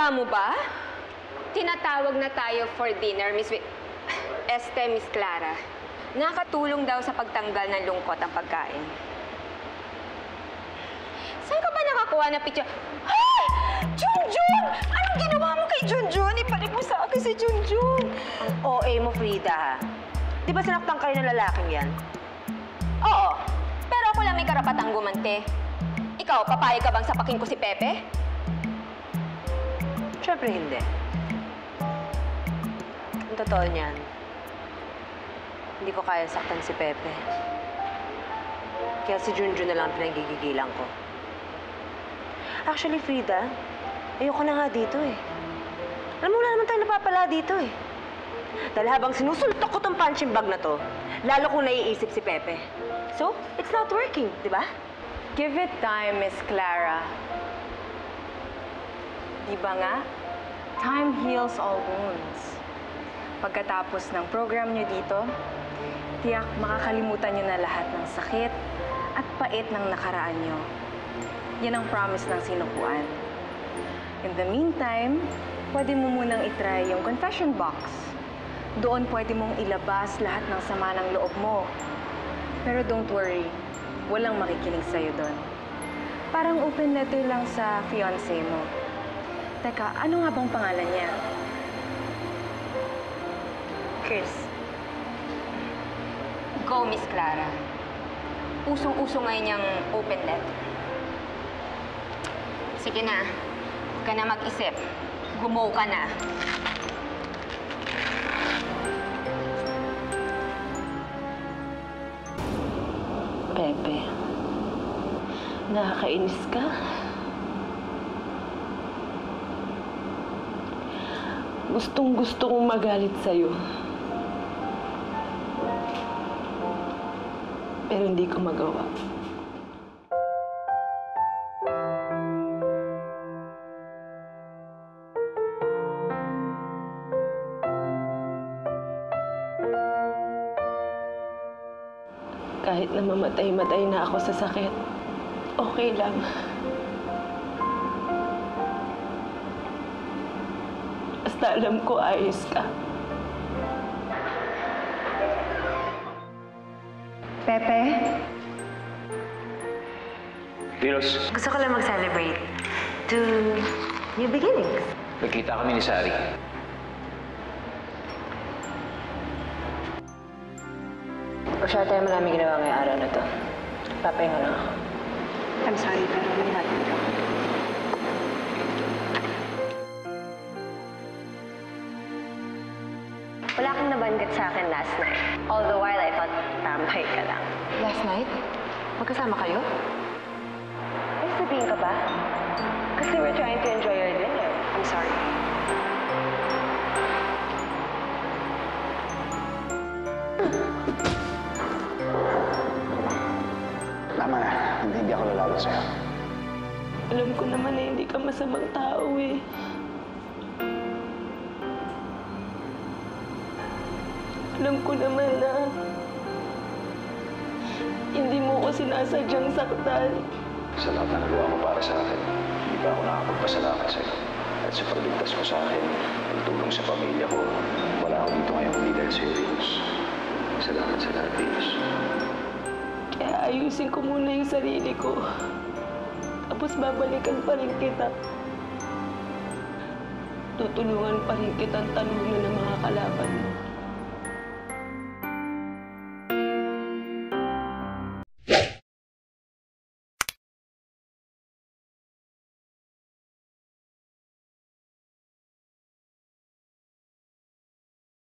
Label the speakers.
Speaker 1: Kala mo ba? Tinatawag na tayo for dinner, Miss Clara. Nakatulong daw sa pagtanggal ng lungkot ang pagkain. Saan ka ba nakakuha ng picture? Ay! Junjun! Anong ginawa mo kay Junjun? Ibalik mo sa akin si Junjun.
Speaker 2: Ang OA mo, Frida, ha? Di ba sinaktan kayo ng lalaking yan?
Speaker 1: Oo, pero ako lang may karapatang gumante. Ikaw, papayag ka bang sapakin ko si Pepe?
Speaker 2: Siyempre hindi. Ang totoo niyan, hindi ko kaya saktan si Pepe. Kaya si Junjun na lang pinagigigilan ko. Actually, Frida, ayoko na nga dito eh. Alam mo, wala naman tayo napapala dito eh. Dahil habang sinusultok ko tong punching bag na to, lalo kong naiisip si Pepe. So, it's not working, di ba?
Speaker 1: Give it time, Miss Clara. Di ba nga? Time heals all wounds. Pagkatapos ng program nyo dito, tiyak makakalimutan nyo na lahat ng sakit at pait ng nakaraan nyo. Yan ang promise ng sinukuan. In the meantime, pwede mo munang itry yung confession box. Doon pwede mong ilabas lahat ng sama ng loob mo. Pero don't worry, walang makikinig sa'yo doon. Parang open letter lang sa fiancé mo. Teka, ano nga bang pangalan niya?
Speaker 2: Chris.
Speaker 1: Go, Miss Clara. Usong-uso ngayon yung open letter. Sige na. Huwag ka na mag-isip. Gumaw ka na.
Speaker 3: Pepe, nakakainis ka? Gustong-gusto kong magalit sa'yo. Pero hindi ko magawa. Kahit na mamatay-matay na ako sa sakit, okay lang. Basta alam ko ayos ka.
Speaker 1: Pepe?
Speaker 4: Pilos,
Speaker 2: Gusto ko lang mag-celebrate to new beginnings.
Speaker 4: nagkita kami ni Sari.
Speaker 2: Masyado tayo marami ginawa ngayong araw na to. Papahinga lang ako.
Speaker 3: I'm sorry, pero may hatid ako.
Speaker 2: Wala kang nabanggit sa akin last night. All the while, I thought tambay ka lang.
Speaker 1: Last night? Magkasama kayo?
Speaker 2: Ay, sabihin ka ba? Kasi we're trying to enjoy our dinner. I'm sorry.
Speaker 4: Tama na, hindi ako lalabot sa'yo.
Speaker 3: Alam ko naman na hindi ka masamang tao eh. Alam ko naman na hindi mo ko sinasadyang saktan.
Speaker 4: Sa lahat na nagawa mo para sa akin, hindi pa ako nakapagpasalamat sa'yo. At sa pagligtas mo sa akin, pagtulong sa pamilya ko, wala ako dito ngayon kundi dahil sa'yo, Venus. Salamat sa lahat, Venus.
Speaker 3: Kaya ayusin ko muna yung sarili ko. Tapos babalikan pa rin kita. Tutulungan pa rin kitang talunan ng mga kalaban mo.